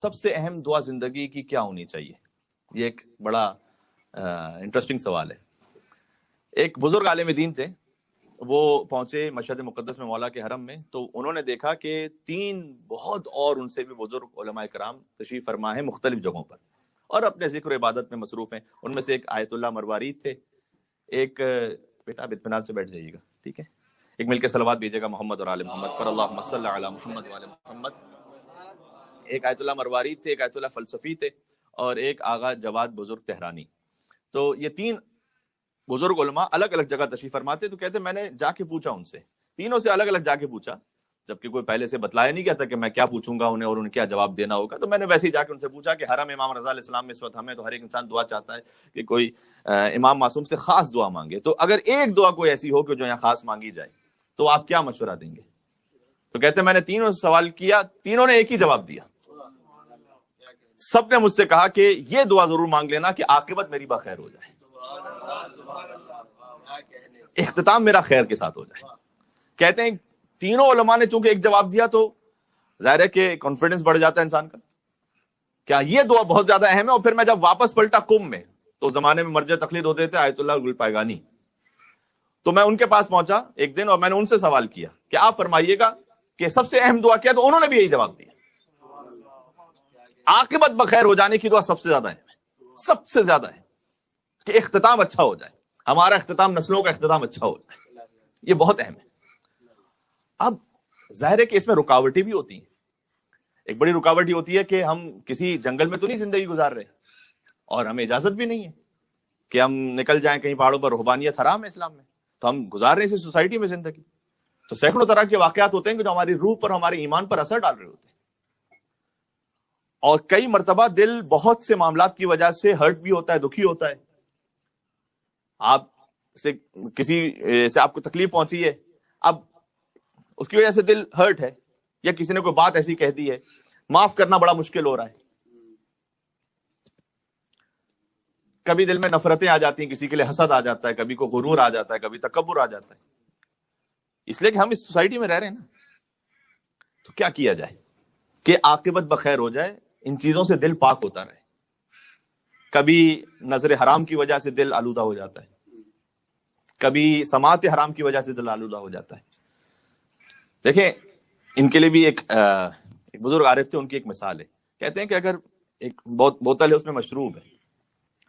سب سے اہم دعا زندگی کی کیا ہونی چاہیے؟ یہ ایک بڑا انٹرسٹنگ سوال ہے. ایک بزرگ عالم دین تھے، وہ پہنچے مشہد مقدس میں مولا کے حرم میں، تو انہوں نے دیکھا کہ 3 بہت اور ان سے بھی بزرگ علماء کرام تشریف فرما ہیں مختلف جگہوں پر اور اپنے ذکر و عبادت میں مصروف ہیں. ان میں سے ایک آیت اللہ مروارید تھے، ایک بیٹا آپ اطمینان سے بیٹھ جائیے گا، ٹھیک ہے، ایک مل کے صلوات بھیجیے گا محمد اور آل محمد پر، اللہم صلی علی محمد و آل محمد. ایک آیت اللہ مروارید تھے، ایک آیت اللہ فلسفی تھے، اور ایک آغا جواد بزرگ تہرانی. تو یہ 3 بزرگ علماء الگ الگ جگہ تشریف فرماتے. تو کہتے میں نے جا کے پوچھا ان سے، تینوں سے الگ الگ جا کے پوچھا، جبکہ کوئی پہلے سے بتلایا نہیں گیا تھا کہ میں کیا پوچھوں گا انہیں اور انہیں کیا جواب دینا ہوگا. تو میں نے ویسے ہی جا کے ان سے پوچھا کہ حرم امام رضا علیہ السلام میں اس وقت ہمیں تو ہر ایک انسان دعا چاہتا ہے کہ کوئی امام معصوم سے خاص دعا مانگے، تو اگر ایک دعا کوئی ایسی ہو کہ جو یہاں خاص مانگی جائے تو آپ کیا مشورہ دیں گے؟ تو کہتے میں نے تینوں سے سوال کیا، تینوں نے ایک ہی جواب دیا. سب نے مجھ سے کہا کہ یہ دعا ضرور مانگ لینا کہ عاقبت میری بخیر ہو جائے، اختتام میرا خیر کے ساتھ ہو جائے. کہتے ہیں تینوں علماء نے چونکہ ایک جواب دیا تو ظاہر ہے کہ کانفیڈنس بڑھ جاتا ہے انسان کا، کیا یہ دعا بہت زیادہ اہم ہے. اور پھر میں جب واپس پلٹا قم میں، تو اس زمانے میں مرجع تقلید ہوتے تھے آیت اللہ گل پائگانی، تو میں ان کے پاس پہنچا ایک دن اور میں نے ان سے سوال کیا کہ آپ فرمائیے گا کہ سب سے اہم دعا کیا؟ تو انہوں نے بھی یہی جواب دیا، عاقبت بخیر ہو جانے کی دعا سب سے زیادہ ہے، سب سے زیادہ ہے کہ اختتام اچھا ہو جائے، ہمارا اختتام، نسلوں کا اختتام اچھا ہو جائے. یہ بہت اہم ہے. اب ظاہر ہے کہ اس میں رکاوٹیں بھی ہوتی ہیں. ایک بڑی رکاوٹ یہ ہوتی ہے کہ ہم کسی جنگل میں تو نہیں زندگی گزار رہے، اور ہمیں اجازت بھی نہیں ہے کہ ہم نکل جائیں کہیں پہاڑوں پر. رہبانیت حرام ہے اسلام میں، تو ہم گزار رہے ہیں اسی سوسائٹی میں زندگی. تو سینکڑوں طرح کے واقعات ہوتے ہیں کہ جو ہماری روح پر، ہمارے ایمان پر اثر ڈال رہے ہوتے ہیں. اور کئی مرتبہ دل بہت سے معاملات کی وجہ سے ہرٹ بھی ہوتا ہے، دکھی ہوتا ہے. آپ سے کسی سے آپ کو تکلیف پہنچی ہے، اب اس کی وجہ سے دل ہرٹ ہے، یا کسی نے کوئی بات ایسی کہہ دی ہے، معاف کرنا بڑا مشکل ہو رہا ہے. کبھی دل میں نفرتیں آ جاتی ہیں، کسی کے لیے حسد آ جاتا ہے، کبھی کو غرور آ جاتا ہے، کبھی تکبر آ جاتا ہے، اس لیے کہ ہم اس سوسائٹی میں رہ رہے ہیں نا. تو کیا کیا جائے کہ عاقبت بخیر ہو جائے؟ ان چیزوں سے دل پاک ہوتا رہے. کبھی نظر حرام کی وجہ سے دل آلودہ ہو جاتا ہے، کبھی سماعت حرام کی وجہ سے دل آلودہ ہو جاتا ہے. دیکھیں ان کے لیے بھی ایک بزرگ عارف تھے، ان کی ایک مثال ہے. کہتے ہیں کہ اگر ایک بوتل ہے، اس میں مشروب ہے.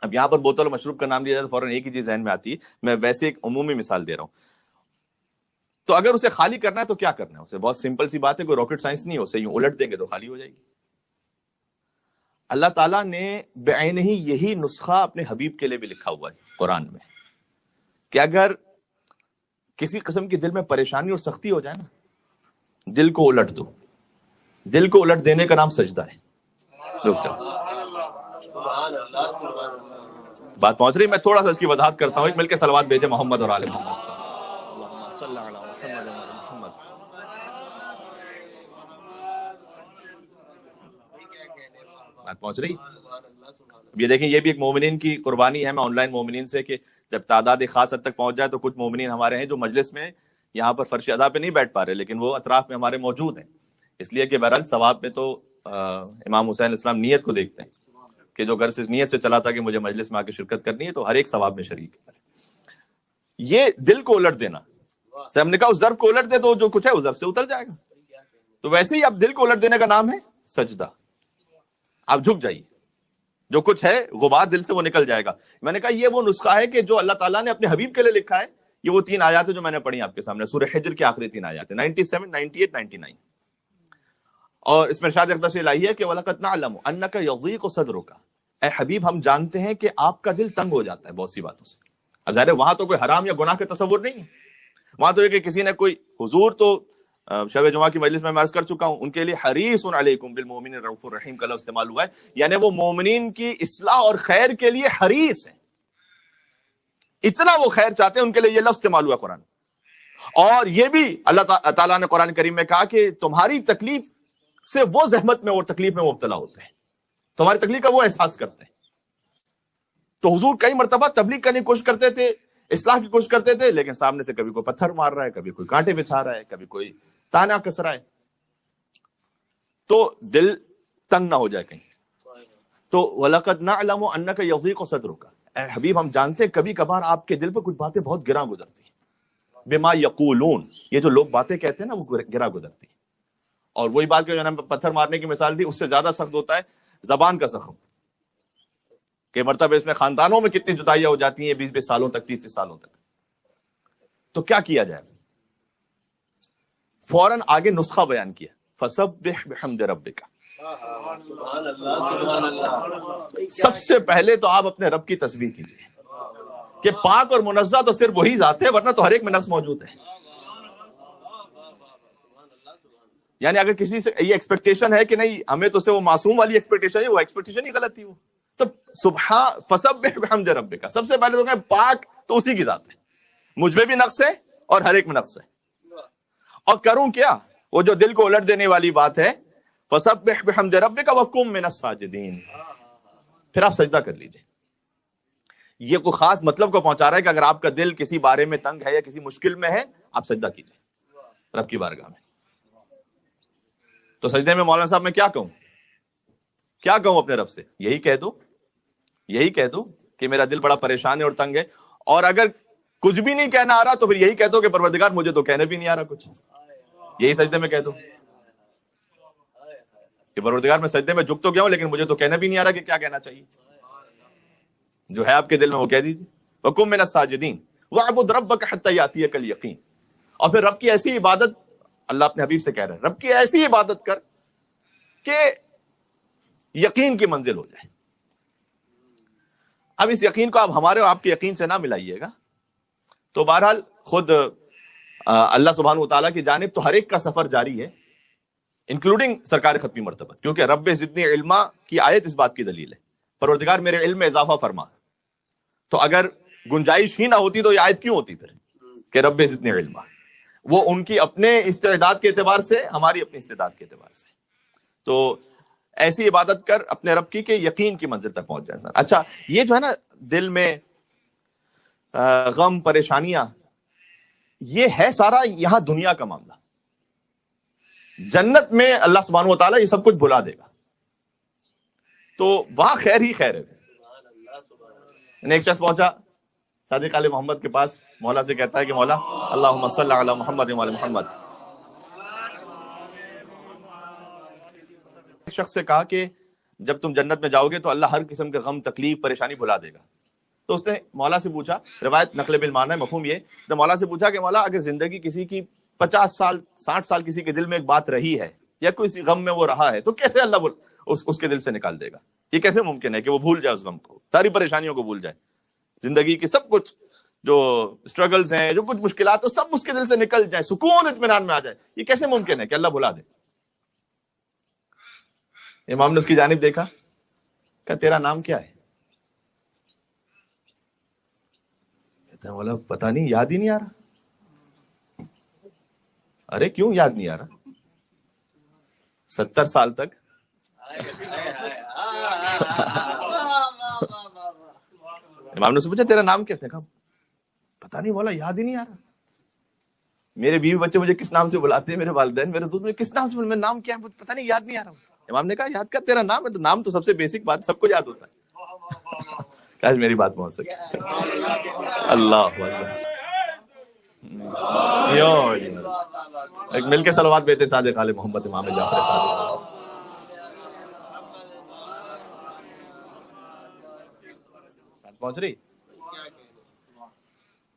اب یہاں پر بوتل اور مشروب کا نام لیا جائے تو فوراً ایک ہی چیز ذہن میں آتی ہے، میں ویسے ایک عمومی مثال دے رہا ہوں. تو اگر اسے خالی کرنا ہے تو کیا کرنا ہے؟ اسے بہت سمپل سی بات ہے، کوئی راکٹ سائنس نہیں ہے. اسے یوں الٹ دیں گے تو خالی ہو جائے گی. اللہ تعالیٰ نے بعین ہی یہی نسخہ اپنے حبیب کے لیے بھی لکھا ہوا ہے قرآن میں، کہ اگر کسی قسم کی دل میں پریشانی اور سختی ہو جائے نا، دل کو الٹ دو. دل کو الٹ دینے کا نام سجدہ ہے. رک جاؤ، بات پہنچ رہی. میں تھوڑا سا اس کی وضاحت کرتا ہوں. ایک مل کے صلوات بھیجے محمد اور آل محمد. اللہم صلی علی محمد و آل محمد. بات پہنچ رہی. اب یہ دیکھیں، یہ بھی ایک مومنین کی قربانی ہے. میں آن لائن مومنین سے کہ جب تعداد خاص حد تک پہنچ جائے تو کچھ مومنین ہمارے ہیں جو مجلس میں یہاں پر فرش ادا پہ نہیں بیٹھ پا رہے، لیکن وہ اطراف میں ہمارے موجود ہیں. اس لیے کہ بہرحال ثواب میں تو امام حسین علیہ السلام نیت کو دیکھتے ہیں کہ جو گھر سے نیت سے چلا تھا کہ مجھے مجلس میں آ کے شرکت کرنی ہے، تو ہر ایک ثواب میں شریک ہے. یہ دل کو الٹ دینا، ہم نے کہا اس ظرف کو الٹ دے تو جو کچھ ہے اس ظرف سے اتر جائے گا. تو ویسے ہی اب دل کو الٹ دینے کا نام ہے سجدہ. آپ جھک جائیے، جو کچھ ہے غبار دل سے وہ نکل جائے گا. میں نے کہا یہ وہ نسخہ ہے کہ جو اللہ تعالیٰ نے اپنے حبیب کے لیے لکھا ہے. یہ وہ 3 آیات ہیں جو میں نے پڑھی آپ کے سامنے، سورہ حجر کی آخری 3 آیات ہیں، 97، 98، 99. اور اس میں ارشاد اقدس الہی ہے کہ وَلَقَدْ نَعْلَمُ أَنَّكَ يَضِيقُ صَدْرُكَ، اے حبیب ہم جانتے ہیں کہ آپ کا دل تنگ ہو جاتا ہے بہت سی باتوں سے. اب ظاہر ہے وہاں تو کوئی حرام یا گناہ کا تصور نہیں ہے، وہاں تو یہ کہ کسی نے کوئی حضور تو شب جمعہ کی مجلس میں عرض کر چکا ہوں، ان کے لیے حریص علیکم بالمؤمنین رؤوف الرحیم کا لفظ استعمال ہوا ہے، یعنی وہ مومنین کی اصلاح اور خیر کے لیے حریص ہیں، اتنا وہ خیر چاہتے ہیں، ان کے لیے یہ لفظ استعمال ہوا قرآن. اور یہ بھی اللہ تعالیٰ نے قرآن کریم میں کہا کہ تمہاری تکلیف سے وہ زحمت میں اور تکلیف میں مبتلا ہوتے ہیں، تمہاری تکلیف کا وہ احساس کرتے ہیں. تو حضور کئی مرتبہ تبلیغ کرنے کی کوشش کرتے تھے، اصلاح کی کوشش کرتے تھے، لیکن سامنے سے کبھی کوئی پتھر مار رہا ہے، کبھی کوئی کانٹے بچھا رہا ہے، کبھی کوئی تانا کس رہا ہے. تو دل تنگ نہ ہو جائے کہیں. تو وَلَقَدْ نَعْلَمُ أَنَّكَ يَضِيقُ صَدْرُكَ، اے حبیب ہم جانتے ہیں کبھی کبھار آپ کے دل پر کچھ باتیں بہت گراں گزرتی ہیں. بِمَا يَقُولُونَ، یہ جو لوگ باتیں کہتے ہیں نا وہ گراں گزرتی ہیں. اور وہی بات کہ جو نے پتھر مارنے کی مثال دی، اس سے زیادہ سخت ہوتا ہے زبان کا زخم، کہ مرتبہ اس میں خاندانوں میں کتنی جدائیاں ہو جاتی ہیں 20 سالوں تک، 30 سالوں تک. تو کیا کیا جائے؟ فوراً آگے نسخہ بیان کیا، فَسَبِّحْ بِحَمْدِ رَبِّكَ. سب سے پہلے تو آپ اپنے رب کی تسبیح کیجیے کہ پاک اور منزہ تو صرف وہی ذات ہے، ورنہ تو ہر ایک میں نقص موجود ہے. یعنی اگر کسی سے یہ ایکسپیکٹیشن ہے کہ نہیں ہمیں تو سے وہ معصوم والی ایکسپیکٹیشن ہے، وہ ایکسپیکٹیشن ہی غلط تھی. وہ تو فسبح بحمد ربک، سب سے پہلے تو کہیں پاک تو اسی کی ذات ہے، مجھ میں بھی نقص ہے اور ہر ایک میں نقص ہے. اور کروں کیا؟ وہ جو دل کو الٹ دینے والی بات ہے، فسبح بحمد ربک وکن من الساجدین، پھر آپ سجدہ کر لیجئے. یہ کوئی خاص مطلب کو پہنچا رہا ہے کہ اگر آپ کا دل کسی بارے میں تنگ ہے یا کسی مشکل میں ہے، آپ سجدہ کیجئے رب کی بارگاہ میں. تو سجدے میں مولانا صاحب میں کیا کہوں اپنے رب سے؟ یہی کہہ دو کہ میرا دل بڑا پریشان ہے اور تنگ ہے. اور اگر کچھ بھی نہیں کہنا آ رہا تو پھر یہی کہہ دو کہ پروردگار مجھے تو کہنے بھی نہیں آ رہا کچھ. یہی سجدے میں کہہ دو کہ پروردگار میں سجدے میں جھک تو گیا ہوں لیکن مجھے تو کہنا بھی نہیں آ رہا کہ کیا کہنا چاہیے. جو ہے آپ کے دل میں وہ کہہ دیجیے. وَقُم مِنَ السَّاجِدِينَ وَاعْبُدْ رَبَّكَ حَتَّى يَأْتِيَكَ الْيَقِينُ. اور پھر رب کی ایسی عبادت، اللہ اپنے حبیب سے کہہ رہے ہیں رب کی ایسی عبادت کر کہ یقین کی منزل ہو جائے. اب اس یقین کو آپ ہمارے اور آپ کے یقین سے نہ ملائیے گا. تو بہرحال خود اللہ سبحانہ وتعالیٰ کی جانب تو ہر ایک کا سفر جاری ہے، انکلوڈنگ سرکار ختمی مرتبہ، کیونکہ رب زدنی علما کی آیت اس بات کی دلیل ہے. پروردگار میرے علم میں اضافہ فرما. تو اگر گنجائش ہی نہ ہوتی تو یہ آیت کیوں ہوتی پھر کہ رب زدنی علما؟ وہ ان کی اپنے استعداد کے اعتبار سے، ہماری اپنی استعداد کے اعتبار سے. تو ایسی عبادت کر اپنے رب کی کہ یقین کی منزل تک پہنچ جائے. اچھا، یہ جو ہے نا دل میں غم پریشانیاں، یہ ہے سارا یہاں دنیا کا معاملہ. جنت میں اللہ سبحانہ و تعالیٰ یہ سب کچھ بھلا دے گا، تو وہاں خیر ہی خیر ہے. ایک شخص پہنچا صادق آل محمد کے پاس، مولا سے کہتا ہے کہ مولا اللہم صلی علی محمد و علی محمد. ایک شخص سے کہا کہ جب تم جنت میں جاؤ گے تو اللہ ہر قسم کے غم، تکلیف، پریشانی بھلا دے گا. تو اس نے مولا سے پوچھا، روایت نقل بالمعنی ہے، مفہوم یہ، تو مولا سے پوچھا کہ مولا اگر زندگی کسی کی 50 سال 60 سال کسی کے دل میں ایک بات رہی ہے یا کوئی غم میں وہ رہا ہے تو کیسے اللہ اس کے دل سے نکال دے گا؟ یہ کیسے ممکن ہے کہ وہ بھول جائے اس غم کو، ساری پریشانیوں کو بھول جائے، زندگی کی سب کچھ جو اسٹرگلز ہیں، جو کچھ مشکلات، سب اس کے دل سے نکل جائے، سکون اطمینان میں آ جائے؟ یہ کیسے ممکن ہے کہ اللہ بھلا دے؟ امام نے اس کی جانب دیکھا، کہ تیرا نام کیا ہے؟ کہتا ہے مولا پتہ نہیں، یاد ہی نہیں آ رہا. ارے کیوں یاد نہیں آ رہا؟ 70 سال تک امام نے سے پوچھا تیرا نام کیا ہے؟ کہا پتہ نہیں مولا، یاد ہی نہیں آ رہا. میرے بیوی بچے مجھے کس نام سے بلاتے ہیں، میرے والدین، میرے دوست مجھے کس نام سے بلاتے ہیں، میرا نام کیا ہے پتہ نہیں، یاد نہیں آ رہا. امام نے کہا یاد کر، تیرا نام ہے. تو نام تو سب سے بیسک بات، سب کو یاد ہوتا ہے. کاش میری بات پہنچ سکے. اللہ ایک مل کے صلوات بیتے صادق آل محمد امام جعفر صادق. پہنچ رہی؟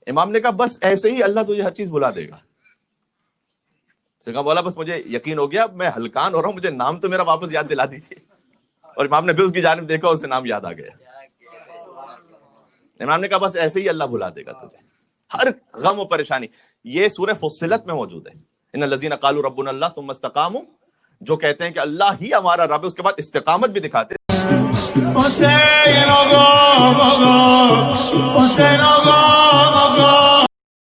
امام نے کہا بس ایسے ہی اللہ تجھے ہر چیز بلا دے گا. کہا بولا بس مجھے یقین ہو گیا، میں ہلکان ہو رہا ہوں، مجھے نام تو میرا واپس یاد دلا دیجیے. اور امام نے پھر اس کی جانب دیکھا، اسے نام یاد آ گیا. امام نے کہا بس ایسے ہی اللہ بھلا دے گا تجھے ہر غم و پریشانی. یہ سورہ فصلت میں موجود ہے، ان الذین قالوا ربنا اللہ ثم استقاموا، جو کہتے ہیں کہ اللہ ہی ہمارا رب ہے، اس کے بعد استقامت بھی دکھاتے ہیں.